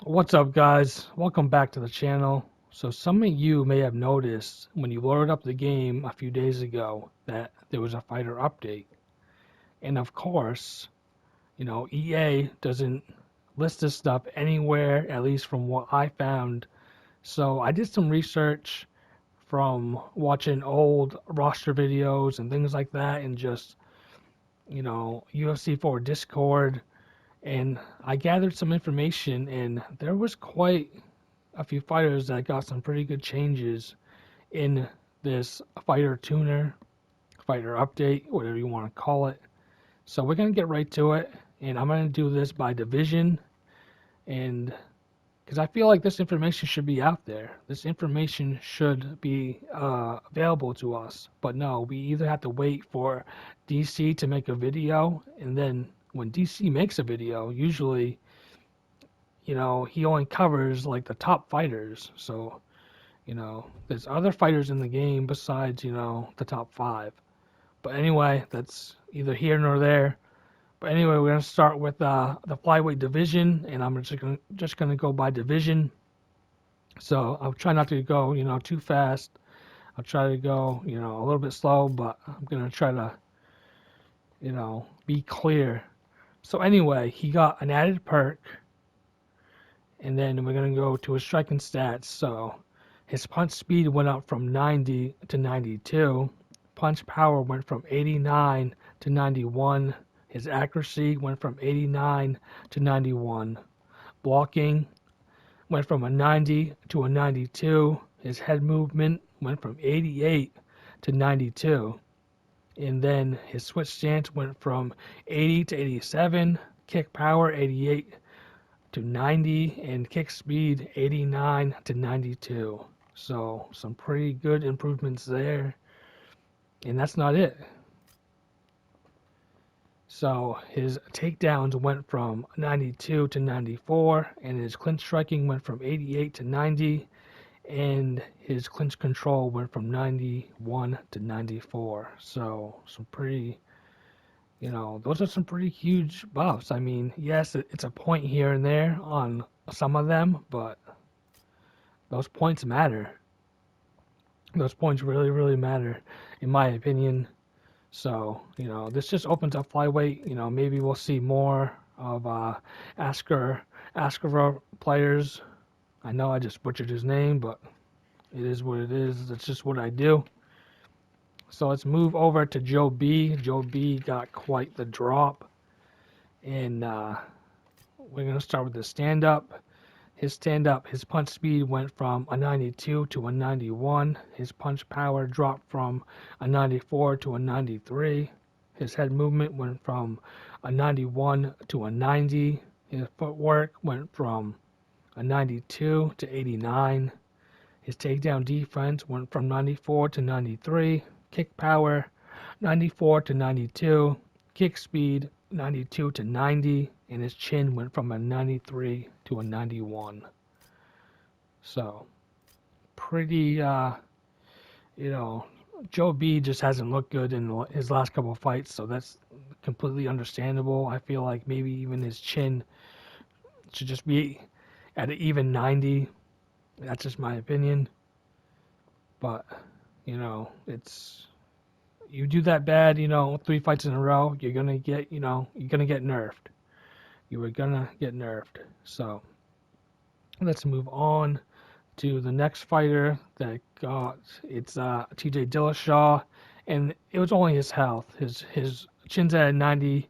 What's up, guys? Welcome back to the channel. So some of you may have noticed when you loaded up the game a few days ago that there was a fighter update. And of course, EA doesn't list this stuff anywhere, at least from what I found. So I did some research from watching old roster videos and things like that, and just, UFC 4 Discord. And I gathered some information, and there was quite a few fighters that got some pretty good changes in this fighter tuner, fighter update, whatever you want to call it. So we're going to get right to it, and I'm going to do this by division, and because I feel like this information should be out there. This information should be available to us. But no, we either have to wait for DC to make a video, and then when DC makes a video, usually, he only covers like the top fighters. So, there's other fighters in the game besides, the top five. But anyway, that's either here nor there. But anyway, we're gonna start with the flyweight division, and I'm just gonna go by division. So I'll try not to go, too fast. I'll try to go, a little bit slow, but I'm gonna try to, be clear. So anyway, he got an added perk, and then we're gonna go to his striking stats. So his punch speed went up from 90 to 92. Punch power went from 89 to 91. His accuracy went from 89 to 91. Blocking went from a 90 to a 92. His head movement went from 88 to 92. And then his switch stance went from 80 to 87. Kick power 88 to 90. And kick speed 89 to 92. So some pretty good improvements there. And that's not it. So his takedowns went from 92 to 94, and his clinch striking went from 88 to 90, and his clinch control went from 91 to 94. So some pretty, those are some pretty huge buffs. I mean, yes, it's a point here and there on some of them, but those points matter. Those points really, really matter, in my opinion. So, this just opens up flyweight. Maybe we'll see more of Askarov players. I know I just butchered his name, but it is what it is. That's just what I do. So let's move over to Joe B. Joe B got quite the drop. And we're going to start with the stand-up. His stand-up, his punch speed went from a 92 to a 91. His punch power dropped from a 94 to a 93. His head movement went from a 91 to a 90. His footwork went from a 92 to 89. His takedown defense went from 94 to 93. Kick power, 94 to 92. Kick speed, 92 to 90. And his chin went from a 93 to a 91. So, pretty, Joe B just hasn't looked good in his last couple of fights, so that's completely understandable. I feel like maybe even his chin should just be at an even 90. That's just my opinion. But, it's, you do that bad, 3 fights in a row, you're gonna get nerfed. You were gonna get nerfed. So let's move on to the next fighter that got it's TJ Dillashaw, and it was only his health. His chin's at 90.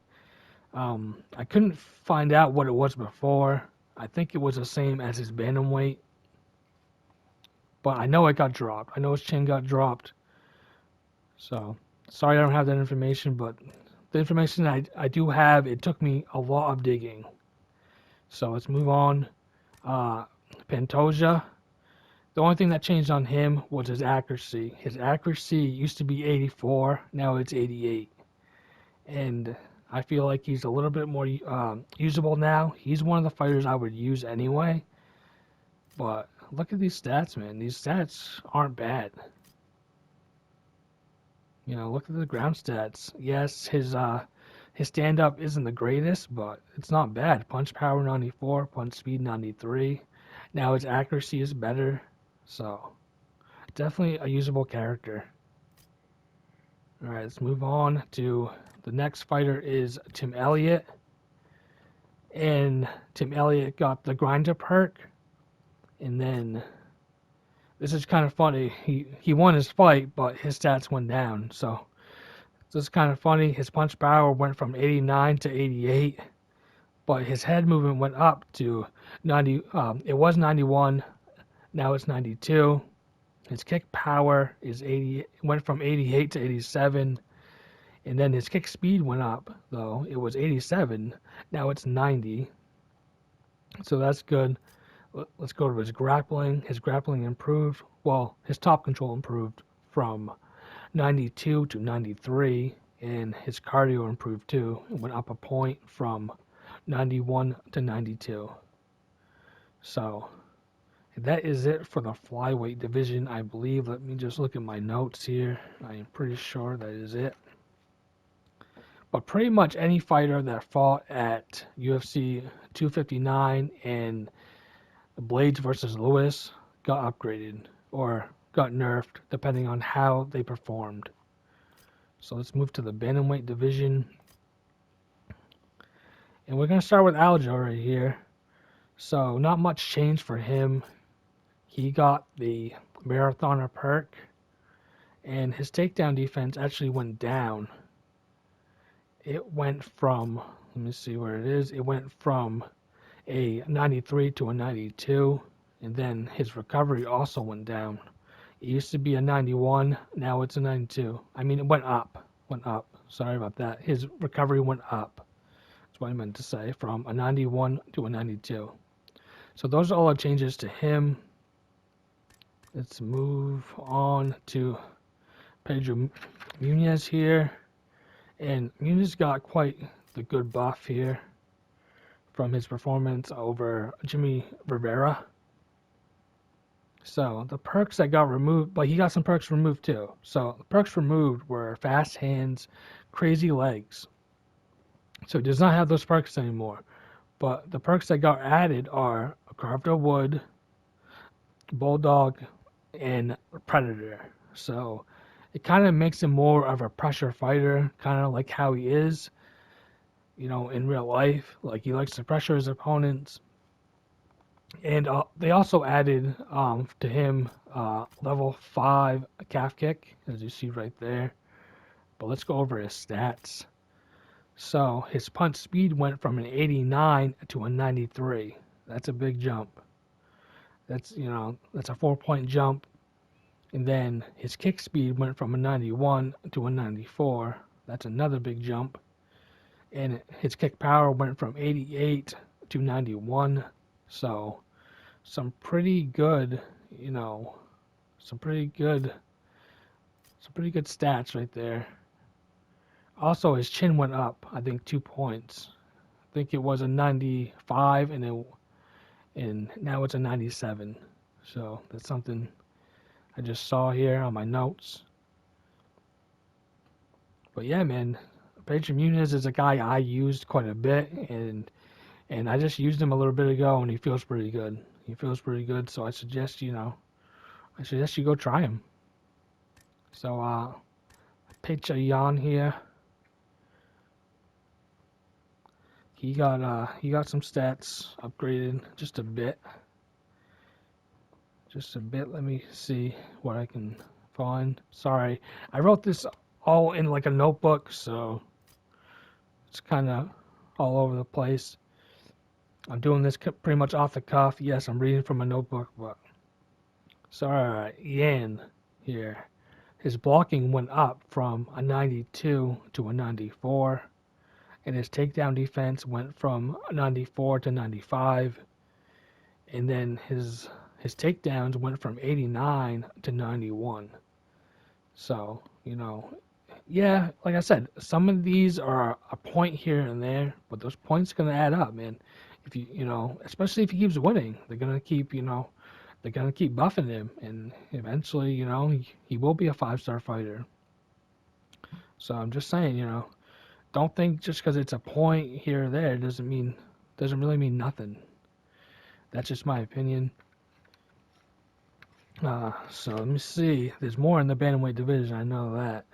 I couldn't find out what it was before. I think it was the same as his bantamweight, but I know it got dropped. I know his chin got dropped. So sorry I don't have that information, but the information I do have, it took me a lot of digging. So let's move on. Pantoja. The only thing that changed on him was his accuracy. His accuracy used to be 84, now it's 88. And I feel like he's a little bit more usable now. He's one of the fighters I would use anyway. But look at these stats, man. These stats aren't bad. Look at the ground stats. Yes, his his stand-up isn't the greatest, but it's not bad. Punch power 94, punch speed 93. Now his accuracy is better, so definitely a usable character. All right, let's move on to the next fighter is Tim Elliott. And Tim Elliott got the grinder perk. And then this is kind of funny. He won his fight, but his stats went down. So this is kind of funny. His punch power went from 89 to 88, but his head movement went up to 90. It was 91. Now it's 92. His kick power is 80. Went from 88 to 87. And then his kick speed went up, though. It was 87. Now it's 90. So that's good. Let's go to his grappling. His grappling improved. Well, his top control improved from 92 to 93. And his cardio improved too. It went up a point from 91 to 92. So that is it for the flyweight division, I believe. Let me just look at my notes here. I am pretty sure that is it. But pretty much any fighter that fought at UFC 259 and Blades versus Lewis got upgraded or got nerfed, depending on how they performed. So let's move to the bantamweight division. And we're going to start with Aljo right here. So not much change for him. He got the Marathoner perk, and his takedown defense actually went down. It went from, let me see where it is, it went from a 93 to a 92, and then his recovery also went down. It used to be a 91, now it's a 92. I mean, it went up, sorry about that. His recovery went up, that's what I meant to say, from a 91 to a 92. So those are all the changes to him. Let's move on to Pedro Munez here. And Munez got quite the good buff here from his performance over Jimmy Rivera. So the perks that got removed, but he got some perks removed too. So the perks removed were fast hands, crazy legs. So he does not have those perks anymore. But the perks that got added are Carved of Wood, Bulldog, and Predator. So it kind of makes him more of a pressure fighter, kind of like how he is, in real life. Like, he likes to pressure his opponents. And they also added to him level 5 calf kick, as you see right there. But let's go over his stats. So his punch speed went from an 89 to a 93. That's a big jump. That's a 4-point jump. And then his kick speed went from a 91 to a 94. That's another big jump. And his kick power went from 88 to 91. So some pretty good, some pretty good stats right there. Also, his chin went up, I think 2 points. I think it was a 95 and now it's a 97. So that's something I just saw here on my notes. But yeah, man, Pedro Munez is a guy I used quite a bit, and I just used him a little bit ago, and he feels pretty good. He feels pretty good, so I suggest you go try him. So Pecha Yan here. He got some stats upgraded just a bit. Let me see what I can find. Sorry, I wrote this all in like a notebook, so it's kind of all over the place. I'm doing this pretty much off the cuff. Yes, I'm reading from a notebook, but so alright, Yan here. His blocking went up from a 92 to a 94, and his takedown defense went from 94 to 95, and then his takedowns went from 89 to 91. So, yeah, like I said, some of these are a point here and there, but those points are going to add up, man. If especially if he keeps winning, they're going to keep, buffing him, and eventually, he will be a 5-star fighter. So I'm just saying, don't think just because it's a point here or there doesn't really mean nothing. That's just my opinion. So let me see. There's more in the bantamweight division. I know that.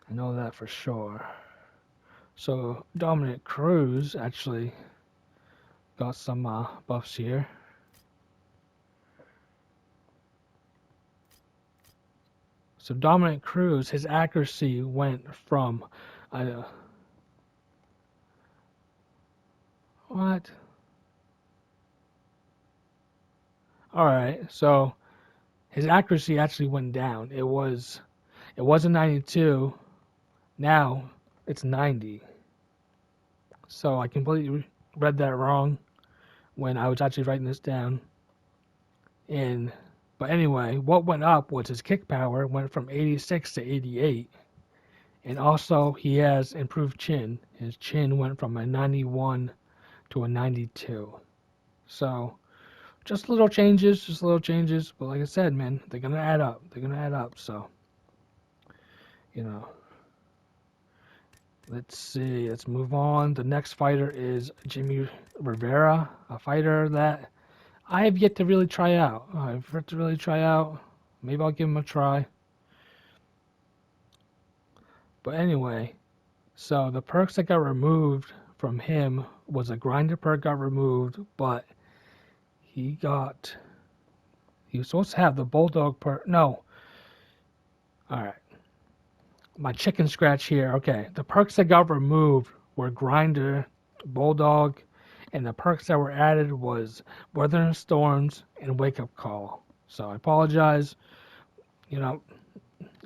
I know that for sure. So Dominic Cruz actually got some buffs here. So Dominic Cruz, his accuracy went from what? All right. So his accuracy actually went down. It was a 92. Now it's 90. So I completely read that wrong when I was actually writing this down. And but anyway, what went up was his kick power went from 86 to 88. And also he has improved chin. His chin went from a 91 to a 92. So just little changes, just little changes. But like I said, man, they're gonna add up. They're gonna add up. So, you know, let's see. Let's move on. The next fighter is Jimmy Rivera, a fighter that I have yet to really try out. I've yet to really try out. Maybe I'll give him a try. But anyway, so the perks that got removed from him was a grinder perk got removed, but he was supposed to have the bulldog perk. No. All right. My chicken scratch here. Okay. The perks that got removed were grinder, bulldog, and the perks that were added was weather and storms and wake up call. So I apologize. You know,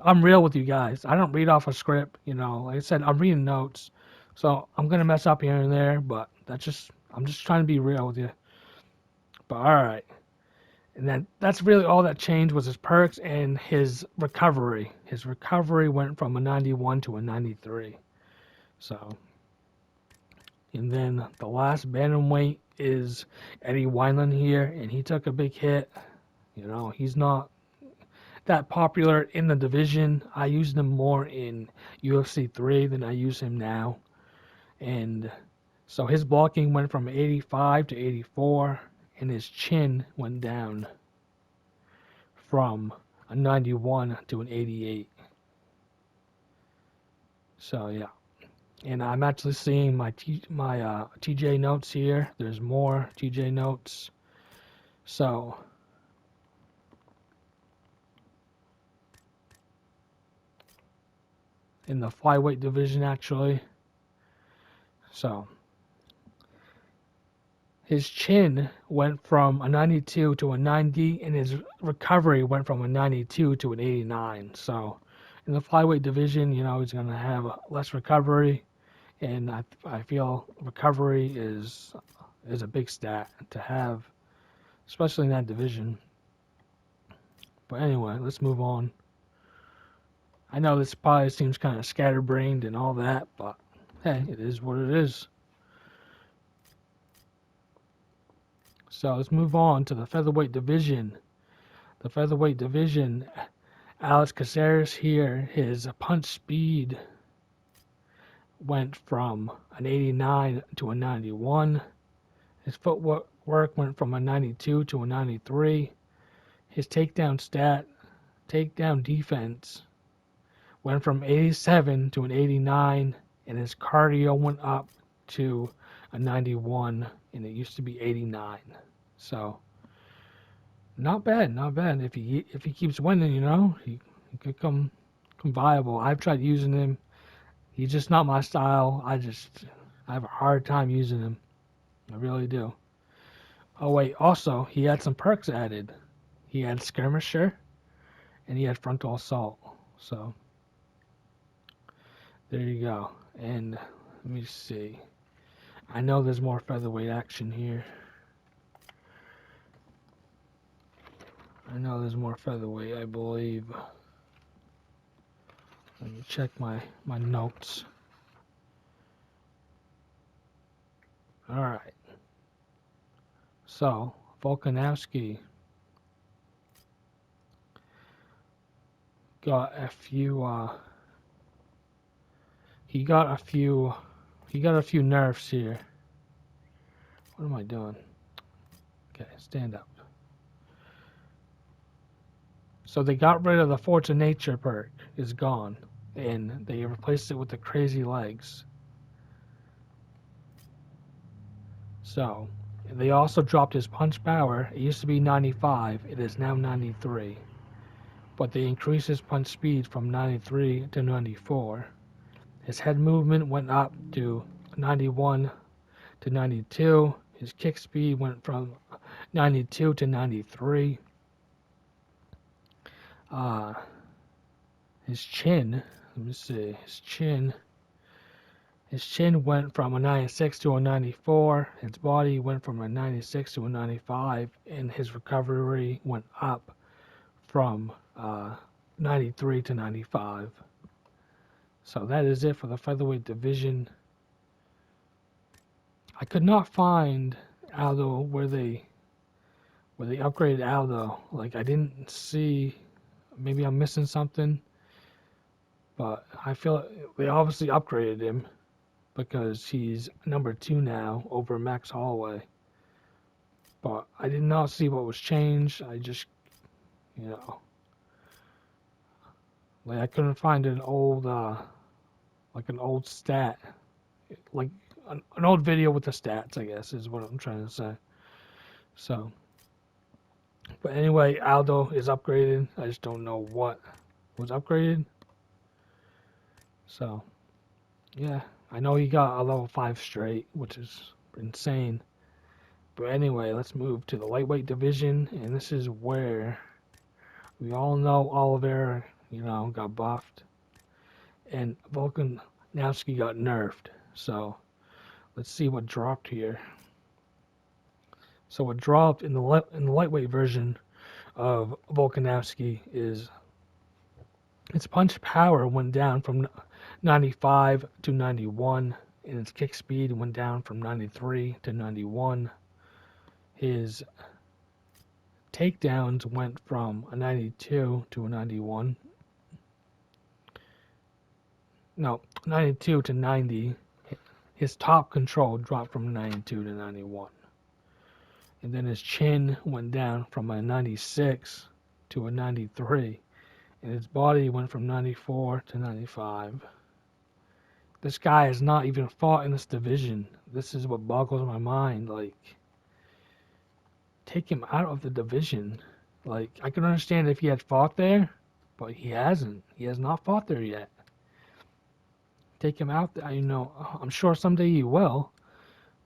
I'm real with you guys. I don't read off a script. Like I said, I'm reading notes. So I'm gonna mess up here and there, but I'm just trying to be real with you. But all right. And then that's really all that changed was his perks and his recovery. His recovery went from a 91 to a 93. So, and then the last bantamweight is Eddie Wineland here, and he took a big hit. He's not that popular in the division. I used him more in UFC 3 than I use him now. And so his blocking went from 85 to 84, and his chin went down from a 91 to an 88. So yeah, and I'm actually seeing my TJ notes here. There's more TJ notes. So in the flyweight division actually. So his chin went from a 92 to a 90, and his recovery went from a 92 to an 89. So in the flyweight division, he's going to have less recovery, and I feel recovery is a big stat to have, especially in that division. But anyway, let's move on. I know this probably seems kind of scatterbrained and all that, but hey, it is what it is. So let's move on to the featherweight division. The featherweight division, Alex Caceres here, his punch speed went from an 89 to a 91. His footwork went from a 92 to a 93. His takedown defense went from 87 to an 89, and his cardio went up to a 91, and it used to be 89. So not bad, not bad. If he keeps winning, he could come viable. I've tried using him. He's just not my style. I have a hard time using him. I really do. Oh wait, also he had some perks added. He had skirmisher, and he had frontal assault. So there you go. And let me see. I know there's more featherweight action here. I know there's more featherweight, I believe. Let me check my notes. Alright. So, Volkanovski got a few, he got a few nerfs here. What am I doing? Okay, stand up. So they got rid of the Force of Nature perk, is gone, and they replaced it with the crazy legs. So they also dropped his punch power. It used to be 95, it is now 93. But they increased his punch speed from 93 to 94. His head movement went up to 91 to 92. His kick speed went from 92 to 93. Uh, his chin, let me see, his chin went from a 96 to a 94. His body went from a 96 to a 95, and his recovery went up from 93 to 95. So that is it for the featherweight division. I could not find Aldo where they upgraded Aldo. Like I didn't see. Maybe I'm missing something, but I feel they obviously upgraded him because he's number 2 now over Max Holloway. But I did not see what was changed. I just, you know, like I couldn't find an old stat, like an old video with the stats, I guess is what I'm trying to say. So, but anyway, Aldo is upgraded. I just don't know what was upgraded. So, yeah, I know he got a level 5 straight, which is insane. But anyway, let's move to the lightweight division, and this is where we all know Oliveira, got buffed, and Volkanovski got nerfed. So let's see what dropped here. So what dropped in the lightweight version of Volkanovski is its punch power went down from 95 to 91, and its kick speed went down from 93 to 91. His takedowns went from a 92 to a 91. No, 92 to 90. His top control dropped from 92 to 91. And then his chin went down from a 96 to a 93. And his body went from 94 to 95. This guy has not even fought in this division. This is what boggles my mind. Like, take him out of the division. Like, I can understand if he had fought there, but he hasn't. He has not fought there yet. Take him out. I'm sure someday he will,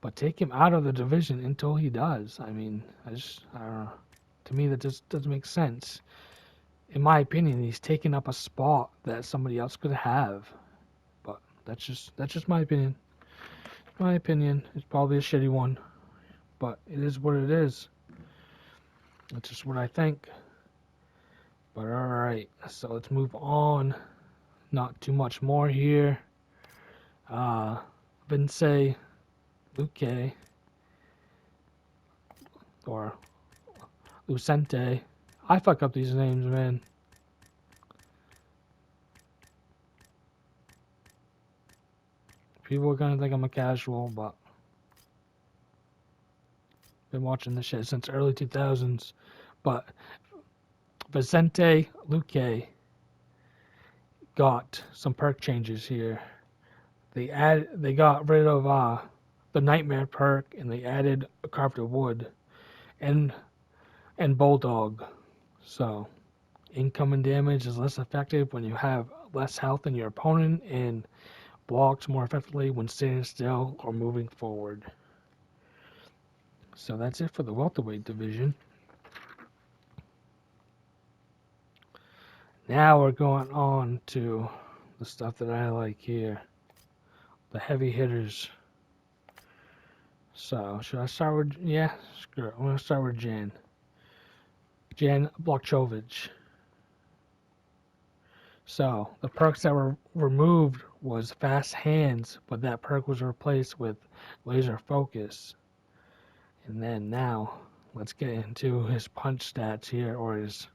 but take him out of the division until he does. I mean, I don't know. To me, that just doesn't make sense. In my opinion, he's taking up a spot that somebody else could have. But that's just my opinion. My opinion. It's probably a shitty one, but it is what it is. That's just what I think. But alright, so let's move on. Not too much more here. Vince Luque or Lucente. I fuck up these names, man. People are gonna think I'm a casual, but been watching this shit since early 2000s. But Vicente Luque got some perk changes here. They got rid of the Nightmare perk, and they added a Carved of Wood and Bulldog. So incoming damage is less effective when you have less health than your opponent, and blocks more effectively when standing still or moving forward. So that's it for the welterweight division. Now we're going on to the stuff that I like here. The heavy hitters. So, should I start with, yeah, screw it. I'm going to start with Jan Blachowicz. So, the perks that were removed was Fast Hands, but that perk was replaced with Laser Focus. And then now, let's get into his punch stats here, or his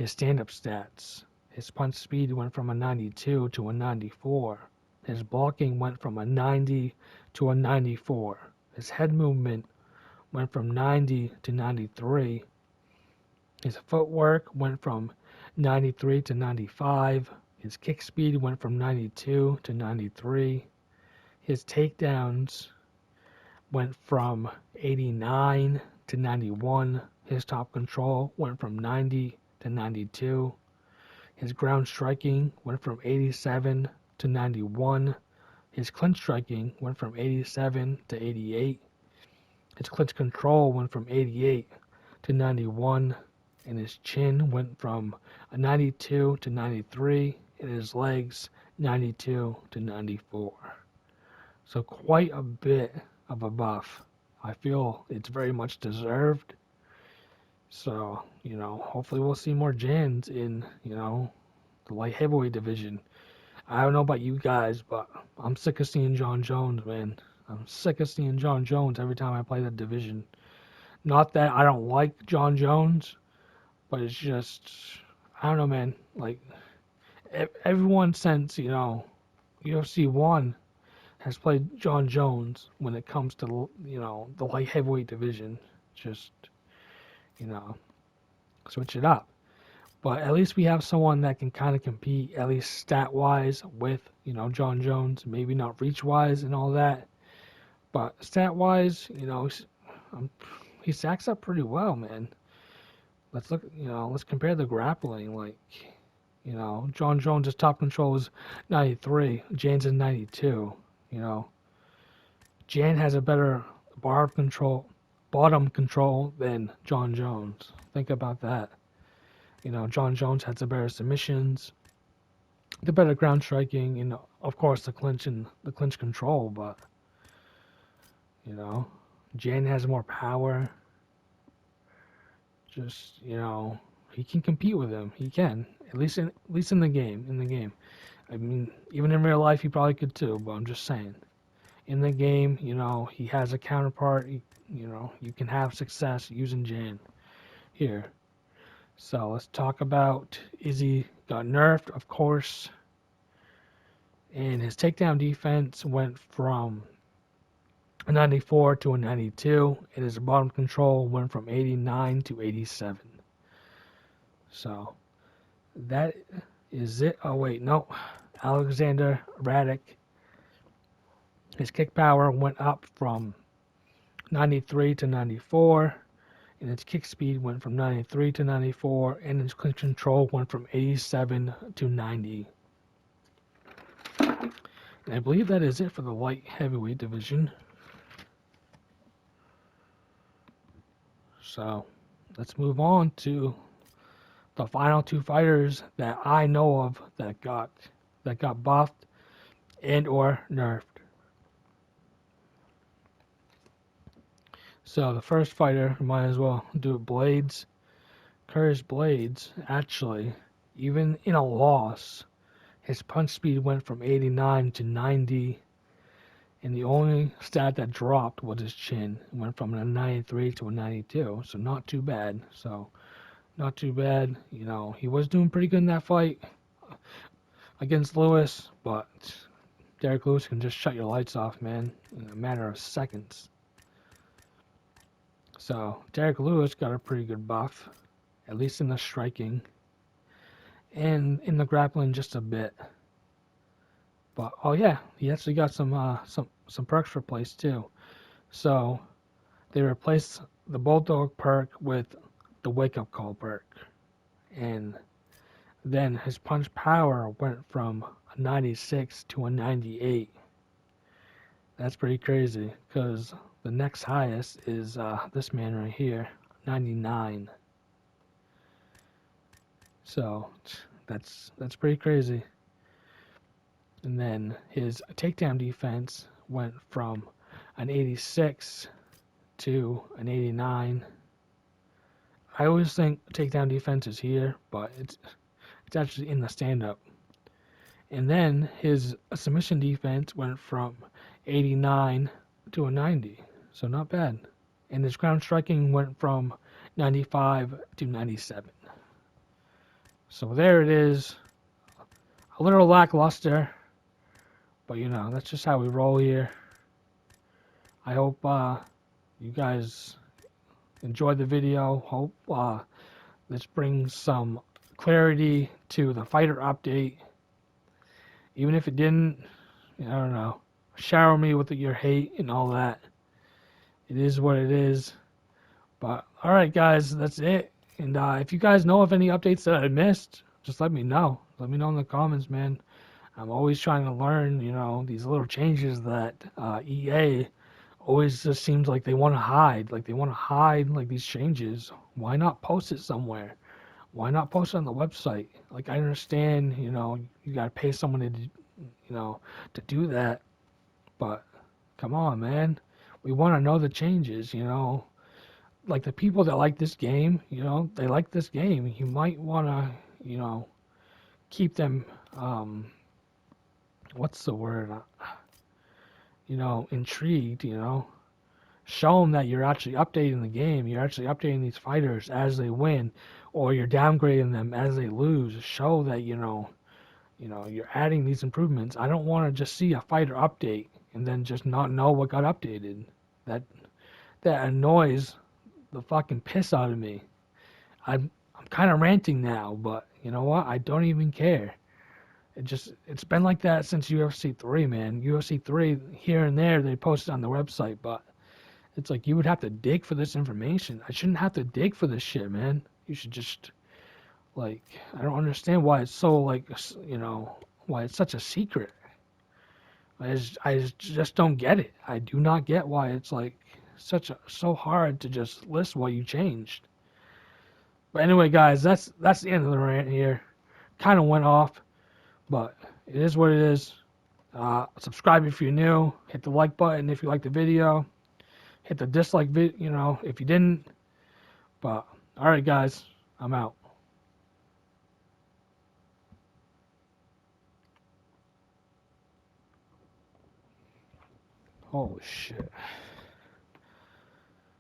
stand-up stats. His punch speed went from a 92 to a 94. His blocking went from a 90 to a 94. His head movement went from 90 to 93. His footwork went from 93 to 95. His kick speed went from 92 to 93. His takedowns went from 89 to 91. His top control went from 90 to 92. His ground striking went from 87 to 91. His clinch striking went from 87 to 88. His clinch control went from 88 to 91. And his chin went from a 92 to 93. And his legs 92 to 94. So quite a bit of a buff. I feel it's very much deserved. So, hopefully we'll see more Jans in, the light heavyweight division. I don't know about you guys, but I'm sick of seeing John Jones, man. I'm sick of seeing John Jones every time I play that division. Not that I don't like John Jones, but it's just, I don't know, man. Like, everyone since, UFC 1 has played John Jones when it comes to, the light heavyweight division. Just, switch it up. But at least we have someone that can kind of compete, at least stat-wise, with, John Jones. Maybe not reach-wise and all that. But stat-wise, he stacks up pretty well, man. Let's look, let's compare the grappling. Like, John Jones' top control is 93. Jan's is 92. Jan has a better bottom control than John Jones. Think about that. John Jones has the better submissions, the better ground striking, of course the clinch and the clinch control, but Jan has more power. Just, he can compete with him. He can. At least in the game. I mean, even in real life he probably could too, but I'm just saying. In the game, he has a counterpart. You can have success using Jan here. So let's talk about Izzy got nerfed, of course. And his takedown defense went from a 94 to a 92. And his bottom control went from 89 to 87. So that is it. Oh, wait, no. Alexander Radic. His kick power went up from 93 to 94. And its kick speed went from 93 to 94, and its clinch control went from 87 to 90. And I believe that is it for the light heavyweight division. So let's move on to the final two fighters that I know of that got buffed and or nerfed. So the first fighter, might as well do it, Blades. Curtis Blades, actually, even in a loss, his punch speed went from 89 to 90, and the only stat that dropped was his chin. It went from a 93 to a 92, so not too bad. He was doing pretty good in that fight against Lewis, but Derek Lewis can just shut your lights off, man, in a matter of seconds. So Derek Lewis got a pretty good buff, at least in the striking, and in the grappling just a bit. But oh yeah, he actually got some perks replaced too. So they replaced the Bulldog perk with the Wake Up Call perk, and then his punch power went from a 96 to a 98. That's pretty crazy, because the next highest is this man right here, 99. So that's pretty crazy. And then his takedown defense went from an 86 to an 89. I always think takedown defense is here, but it's actually in the stand-up. And then his submission defense went from 89 to a 90. So not bad. And his ground striking went from 95 to 97. So there it is. A little lackluster, But that's just how we roll here. I hope you guys enjoyed the video. Hope this brings some clarity to the fighter update. Even if it didn't, I don't know. Shower me with your hate and all that. It is what it is. But alright, guys, that's it. And if you guys know of any updates that I missed, just let me know. Let me know in the comments, man. I'm always trying to learn, these little changes that EA always just seems like they want to hide. Like they want to hide like these changes. Why not post it somewhere? Why not post it on the website? Like I understand, you gotta pay someone to do that. But come on, man. We want to know the changes. Like the people that like this game, they like this game. You might want to, keep them, what's the word? Intrigued. Show them that you're actually updating the game. You're actually updating these fighters as they win, or you're downgrading them as they lose. Show that, you're adding these improvements. I don't want to just see a fighter update and then just not know what got updated. That that annoys the fucking piss out of me. I'm kind of ranting now, but you know what? I don't even care. It's been like that since UFC 3, man. UFC 3 here and there they post it on the website, but it's like you would have to dig for this information. I shouldn't have to dig for this shit, man. You should just like I don't understand why it's so like why it's such a secret. I just don't get it. I do not get why it's like so hard to just list what you changed. But anyway, guys, that's the end of the rant here. Kind of went off, but it is what it is. Subscribe if you're new. Hit the like button if you like the video. Hit the dislike if you didn't. But all right, guys, I'm out. Holy shit.